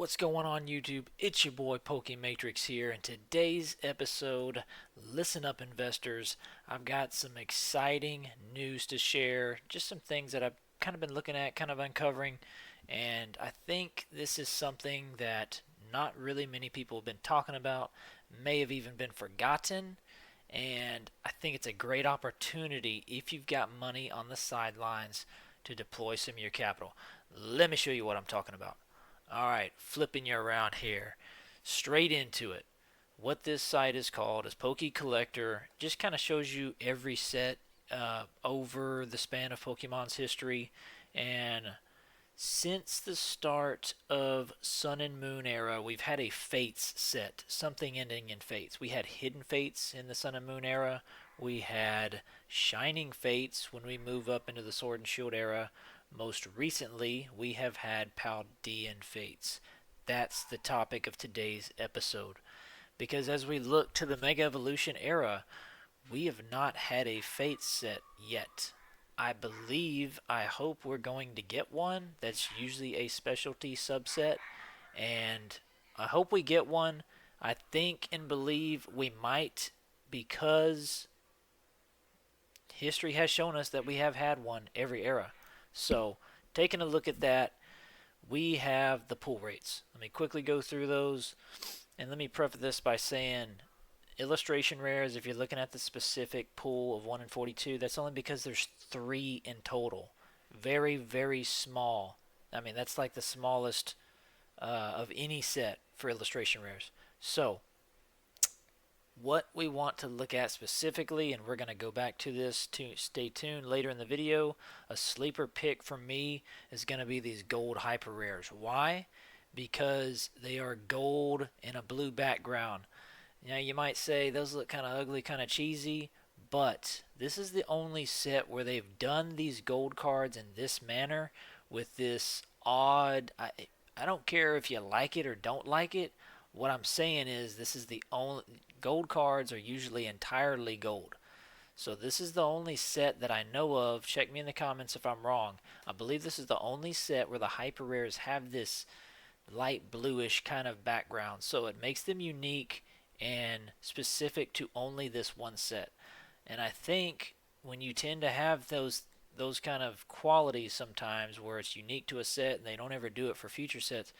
What's going on YouTube? It's your boy Matrix here. In today's episode, listen up investors, I've got some exciting news to share, just some things that I've kind of been looking at, kind of uncovering, and I think this is something that not really many people have been talking about, may have even been forgotten, and I think it's a great opportunity if you've got money on the sidelines to deploy some of your capital. Let me show you what I'm talking about. Alright, flipping you around here. Straight into it. What this site is called is Poke Collector. Just kind of shows you every set over the span of Pokemon's history. And since the start of Sun and Moon era, we've had a Fates set, something ending in Fates. We had Hidden Fates in the Sun and Moon era. We had Shining Fates when we move up into the Sword and Shield era. Most recently, we have had Paldean Fates. That's the topic of today's episode. Because as we look to the Mega Evolution era, we have not had a Fates set yet. I hope we're going to get one. That's usually a specialty subset. And I hope we get one. I think and believe we might, because history has shown us that we have had one every era. So, taking a look at that, we have the pull rates. Let me quickly go through those. And let me preface this by saying illustration rares, if you're looking at the specific pool of 1 in 42, that's only because there's 3 in total. Very, very small. I mean, that's like the smallest of any set for illustration rares. So, what we want to look at specifically, and we're going to go back to this, to stay tuned later in the video, a sleeper pick for me is going to be these gold hyper rares. Why? Because they are gold in a blue background. Now you might say those look kind of ugly, kind of cheesy, but this is the only set where they've done these gold cards in this manner with this odd, I don't care if you like it or don't like it. What I'm saying is this is the only, gold cards are usually entirely gold. So this is the only set that I know of. Check me in the comments if I'm wrong. I believe this is the only set where the hyper rares have this light bluish kind of background. So it makes them unique and specific to only this one set. And I think when you tend to have those kind of qualities sometimes where it's unique to a set and they don't ever do it for future sets,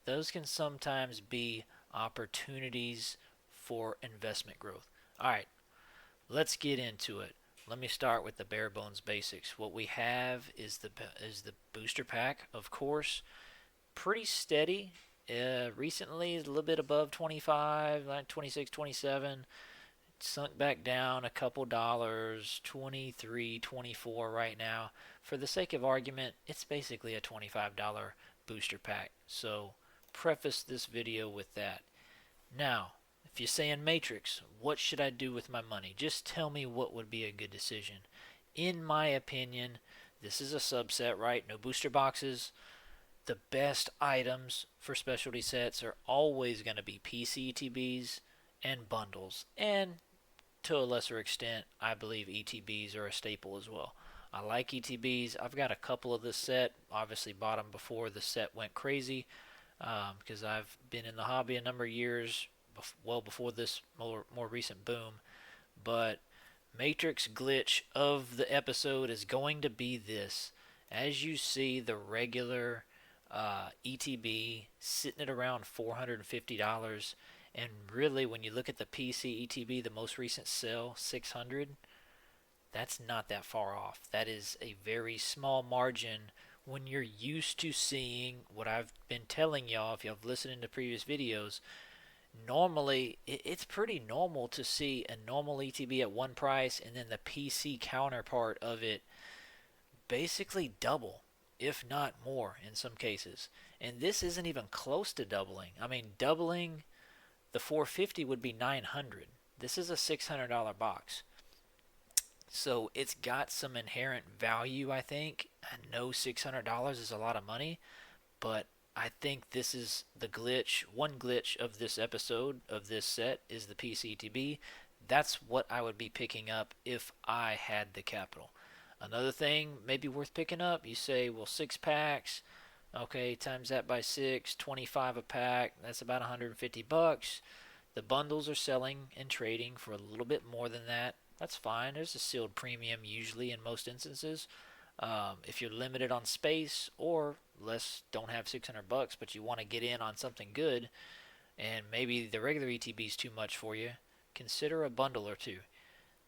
those can sometimes be opportunities for investment growth. Alright, let's get into it. Let me start with the bare bones basics. What we have is the booster pack, of course. Pretty steady. Recently, a little bit above 25, like 26, 27. Sunk back down a couple dollars, 23, 24 right now. For the sake of argument, it's basically a $25 booster pack. So, preface this video with that. Now, if you're saying Matrix, what should I do with my money? Just tell me what would be a good decision. In my opinion, this is a subset, right? No booster boxes. The best items for specialty sets are always going to be PCETBs and bundles. And to a lesser extent, I believe ETBs are a staple as well. I like ETBs. I've got a couple of this set. Obviously bought them before the set went crazy. Because I've been in the hobby a number of years, well before this more recent boom. But Matrix glitch of the episode is going to be this. As you see, the regular ETB sitting at around $450, and really when you look at the PC ETB, the most recent sale, 600, that's not that far off. That is a very small margin when you're used to seeing what I've been telling y'all. If you've listened to previous videos, normally it's pretty normal to see a normal ETB at one price and then the PC counterpart of it basically double, if not more in some cases. And this isn't even close to doubling. I mean, doubling the 450 would be 900. This is a $600 box. So it's got some inherent value, I think. I know $600 is a lot of money, but I think this is the glitch. One glitch of this episode, of this set, is the PCTB. That's what I would be picking up if I had the capital. Another thing maybe worth picking up, you say, well, 6 packs, Okay, times that by 6, 25 a pack. That's about 150 bucks. The bundles are selling and trading for a little bit more than that. That's fine. There's a sealed premium usually in most instances. If you're limited on space or less, don't have 600 bucks, but you want to get in on something good, and maybe the regular ETB is too much for you, consider a bundle or two.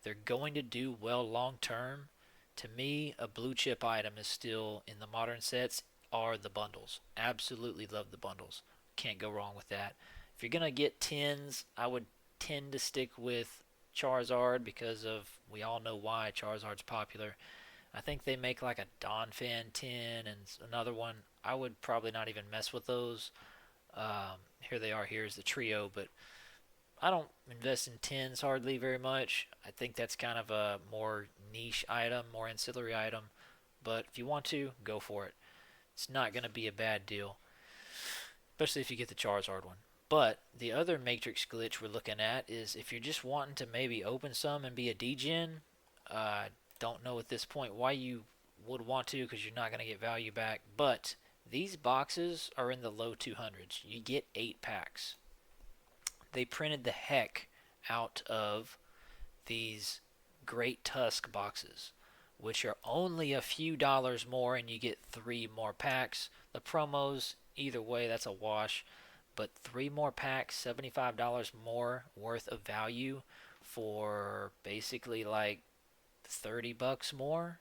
They're going to do well long term. To me, a blue chip item is still in the modern sets are the bundles. Absolutely love the bundles. Can't go wrong with that. If you're gonna get tens, I would tend to stick with Charizard because of we all know why Charizard's popular. I think they make like a Donphan 10 and another one. I would probably not even mess with those. Here they are. Here's the trio, but I don't invest in tins hardly very much. I think that's kind of a more niche item, more ancillary item. But if you want to, go for it. It's not going to be a bad deal, especially if you get the Charizard one. But the other Matrix glitch we're looking at is if you're just wanting to maybe open some and be a degen, don't know at this point why you would want to because you're not going to get value back. But these boxes are in the low 200s. You get 8 packs. They printed the heck out of these Great Tusk boxes, which are only a few dollars more, and you get 3 more packs. The promos, either way, that's a wash. But 3 more packs, $75 more worth of value for basically like 30 bucks more.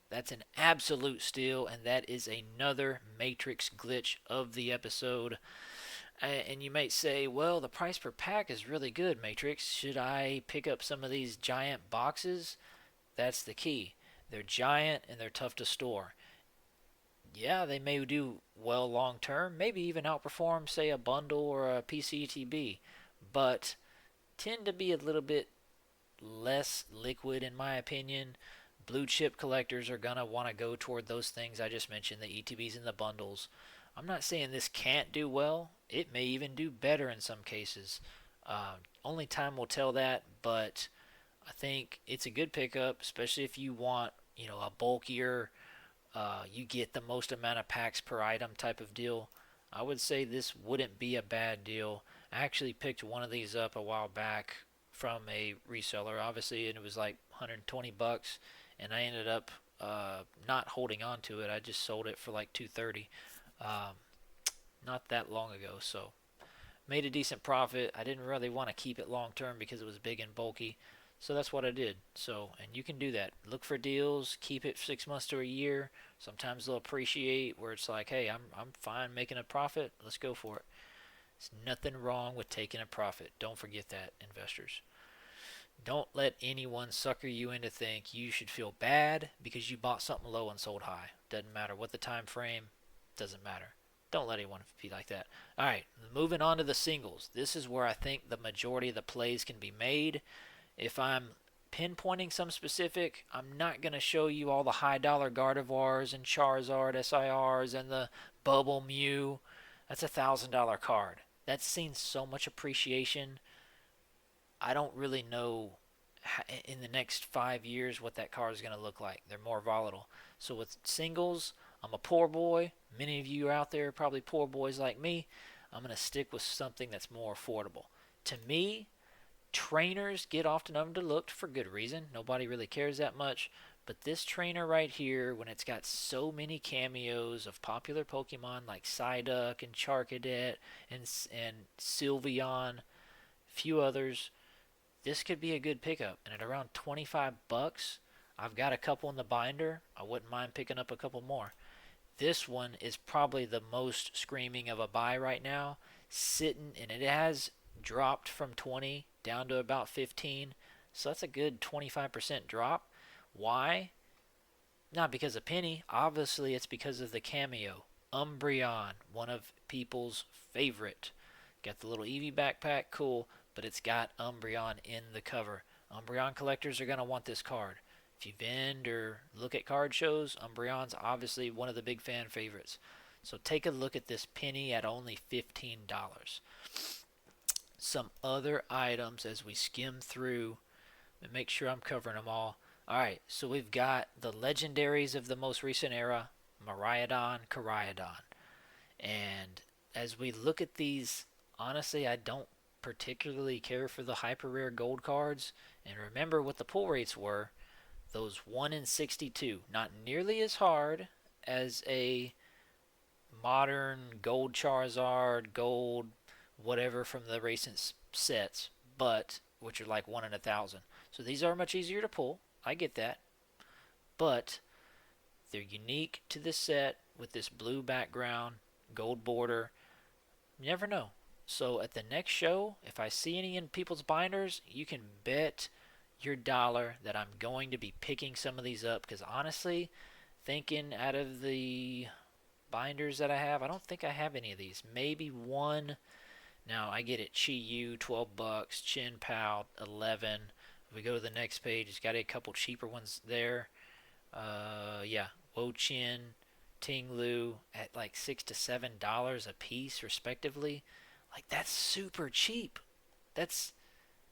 That's an absolute steal, and that is another Matrix glitch of the episode. And you might say, well, the price per pack is really good, Matrix. Should I pick up some of these giant boxes? That's the key. They're giant and they're tough to store. Yeah, they may do well long term, maybe even outperform, say, a bundle or a PCTB, but tend to be a little bit less liquid, in my opinion. Blue chip collectors are going to want to go toward those things I just mentioned, the ETBs and the bundles. I'm not saying this can't do well. It may even do better in some cases. Only time will tell that, but I think it's a good pickup, especially if you want, a bulkier, you get the most amount of packs per item type of deal. I would say this wouldn't be a bad deal. I actually picked one of these up a while back from a reseller, obviously, and it was like 120 bucks, and I ended up not holding on to it. I just sold it for like 230, not that long ago. So made a decent profit. I didn't really want to keep it long term because it was big and bulky. So that's what I did. So, and you can do that. Look for deals, keep it 6 months to a year. Sometimes they'll appreciate where it's like, hey, I'm fine making a profit. Let's go for it. There's nothing wrong with taking a profit. Don't forget that, investors. Don't let anyone sucker you into think you should feel bad because you bought something low and sold high. Doesn't matter what the time frame, doesn't matter. Don't let anyone be like that. All right, moving on to the singles. This is where I think the majority of the plays can be made. If I'm pinpointing some specific, I'm not going to show you all the high dollar Gardevoirs and Charizard SIRs and the Bubble Mew. That's $1,000 card. That's seen so much appreciation. I don't really know in the next 5 years what that card is going to look like. They're more volatile. So with singles, I'm a poor boy. Many of you out there are probably poor boys like me. I'm going to stick with something that's more affordable. To me, trainers get often overlooked for good reason. Nobody really cares that much. But this trainer right here, when it's got so many cameos of popular Pokemon like Psyduck and Charcadet and Sylveon, few others, this could be a good pickup. And at around 25 bucks, I've got a couple in the binder. I wouldn't mind picking up a couple more. This one is probably the most screaming of a buy right now. Sitting, and it has dropped from 20 down to about 15. So that's a good 25% drop. Why? Not because of Penny. Obviously, it's because of the cameo. Umbreon, one of people's favorite. Got the little Eevee backpack, cool, but it's got Umbreon in the cover. Umbreon collectors are going to want this card. If you vend or look at card shows, Umbreon's obviously one of the big fan favorites. So take a look at this penny at only $15. Some other items as we skim through and make sure I'm covering them all. Alright, so we've got the legendaries of the most recent era, Miraidon, Koraidon. And as we look at these, honestly, I don't particularly care for the hyper rare gold cards. And remember what the pull rates were, those 1 in 62. Not nearly as hard as a modern gold Charizard, gold whatever from the recent sets, but which are like 1 in 1,000. So these are much easier to pull. I get that. But they're unique to this set with this blue background, gold border. You never know. So at the next show, if I see any in people's binders, you can bet your dollar that I'm going to be picking some of these up because honestly, thinking out of the binders that I have, I don't think I have any of these. Maybe one. Now I get it. Chi Yu, $12. Chin Pao, 11. If we go to the next page, it's got a couple cheaper ones there. Yeah, Wo Chin, Ting Lu at like $6 to $7 a piece, respectively. Like that's super cheap. That's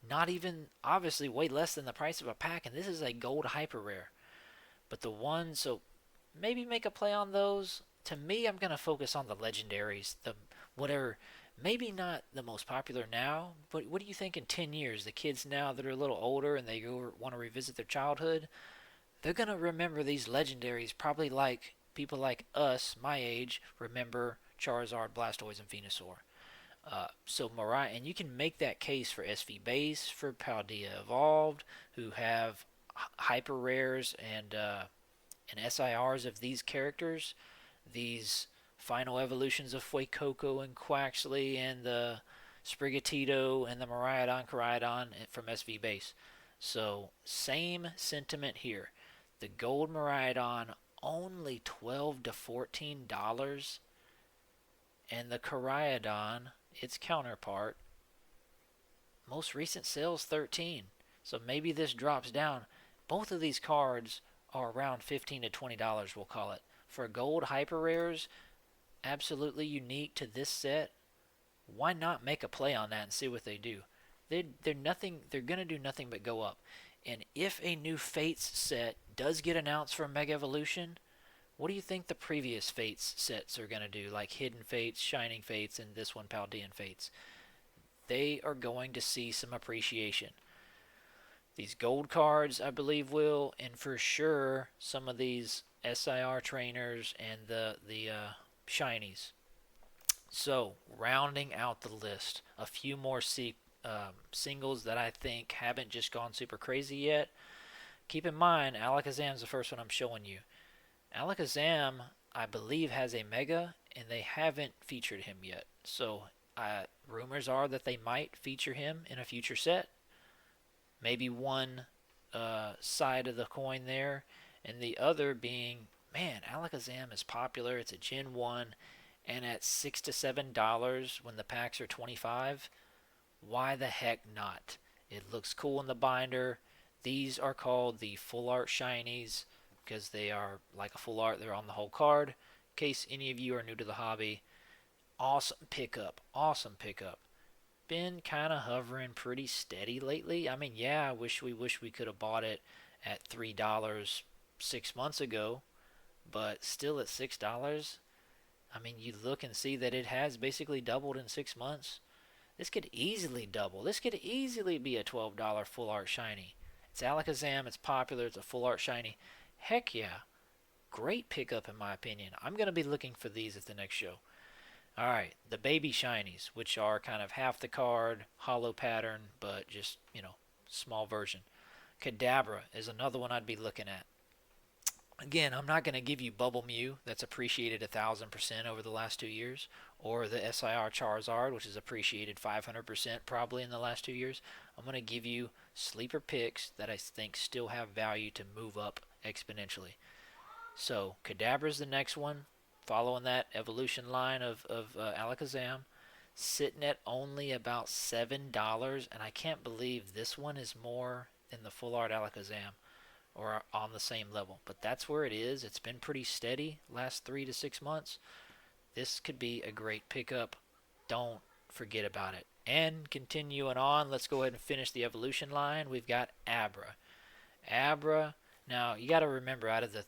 not even obviously way less than the price of a pack, and this is a gold hyper rare. But the one, so maybe make a play on those. To me, I'm gonna focus on the legendaries, the whatever. Maybe not the most popular now, but what do you think in 10 years? The kids now that are a little older and they go want to revisit their childhood, they're going to remember these legendaries probably like people like us, my age, remember Charizard, Blastoise, and Venusaur. So Mariah, and you can make that case for SV Base, for Paldea Evolved, who have hyper rares and SIRs of these characters, these final evolutions of Fuecoco and Quaxley and the Sprigatito and the Miraidon Coridon from SV Base. So same sentiment here. The gold Miraidon only $12 to $14, and the Coridon, its counterpart, most recent sales 13. So maybe this drops down. Both of these cards are around $15 to $20, we'll call it. For gold hyper rares, absolutely unique to this set, why not make a play on that and see what they do? They're nothing. They're gonna do nothing but go up. And if a new Fates set does get announced for Mega Evolution, what do you think the previous Fates sets are gonna do? Like Hidden Fates, Shining Fates, and this one Paldean Fates. They are going to see some appreciation. These gold cards, I believe, will, and for sure some of these SIR trainers and the shinies. So, rounding out the list, a few more singles that I think haven't just gone super crazy yet. Keep in mind, Alakazam's the first one I'm showing you. Alakazam, I believe, has a Mega, and they haven't featured him yet. So, rumors are that they might feature him in a future set. Maybe one side of the coin there, and the other being, man, Alakazam is popular. It's a Gen 1, and at $6 to $7 when the packs are 25, why the heck not? It looks cool in the binder. These are called the full art shinies because they are like a full art. They're on the whole card. In case any of you are new to the hobby, awesome pickup. Awesome pickup. Been kind of hovering pretty steady lately. I mean, yeah, I wish we could have bought it at $3 6 months ago, but still at $6. I mean, you look and see that it has basically doubled in 6 months. This could easily double. This could easily be a $12 full art shiny. It's Alakazam, it's popular, it's a full art shiny. Heck yeah. Great pickup in my opinion. I'm going to be looking for these at the next show. Alright, the baby shinies, which are kind of half the card, hollow pattern, but just, small version. Kadabra is another one I'd be looking at. Again, I'm not going to give you Bubble Mew that's appreciated 1,000% over the last 2 years, or the SIR Charizard, which is appreciated 500% probably in the last 2 years. I'm going to give you sleeper picks that I think still have value to move up exponentially. So, Kadabra is the next one, following that evolution line of Alakazam, sitting at only about $7, and I can't believe this one is more than the full art Alakazam, or on the same level. But that's where it is. It's been pretty steady last 3 to 6 months. This could be a great pickup. Don't forget about it. And continuing on, let's go ahead and finish the evolution line. We've got Abra. Abra, now you got to remember, out of the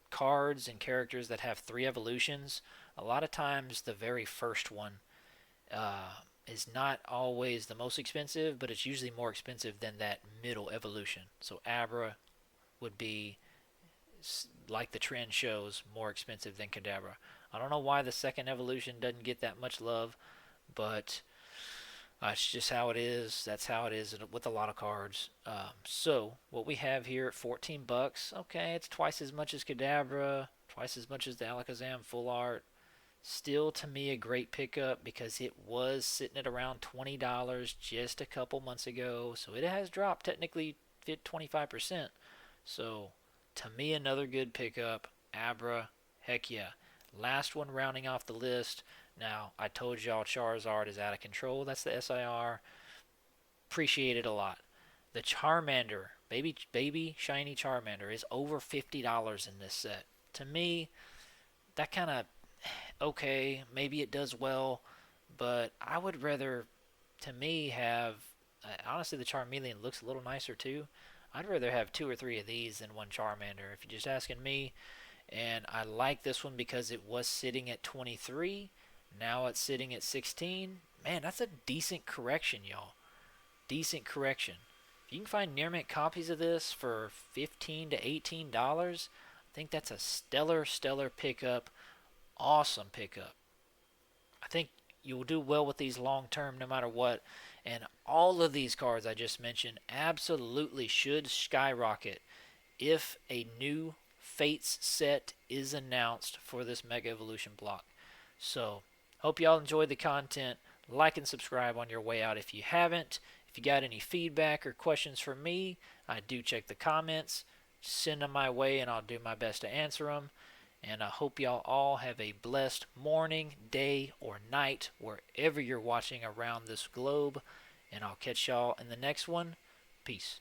cards and characters that have 3 evolutions, a lot of times the very first one is not always the most expensive, but it's usually more expensive than that middle evolution. So Abra would be, like the trend shows, more expensive than Kadabra. I don't know why the second evolution doesn't get that much love, but it's just how it is. That's how it is with a lot of cards. So what we have here at 14 bucks, okay, it's twice as much as Kadabra, twice as much as the Alakazam Full Art. Still, to me, a great pickup because it was sitting at around $20 just a couple months ago. So it has dropped technically 25%. So to me, another good pickup. Abra, heck yeah. Last one rounding off the list. Now, I told y'all Charizard is out of control. That's the SIR. Appreciate it a lot. The Charmander, baby shiny Charmander, is over $50 in this set. To me, that kind of, okay, maybe it does well, but I would rather, to me, have, honestly, the Charmeleon looks a little nicer too. I'd rather have 2 or 3 of these than one Charmander, if you're just asking me. And I like this one because it was sitting at 23. Now it's sitting at 16. Man, that's a decent correction, y'all. Decent correction. If you can find near mint copies of this for $15 to $18, I think that's a stellar pickup. Awesome pickup. I think you will do well with these long term no matter what. And all of these cards I just mentioned absolutely should skyrocket if a new Fates set is announced for this Mega Evolution block. So, hope y'all enjoyed the content. Like and subscribe on your way out if you haven't. If you got any feedback or questions for me, I do check the comments. Send them my way and I'll do my best to answer them. And I hope y'all all have a blessed morning, day, or night wherever you're watching around this globe. And I'll catch y'all in the next one. Peace.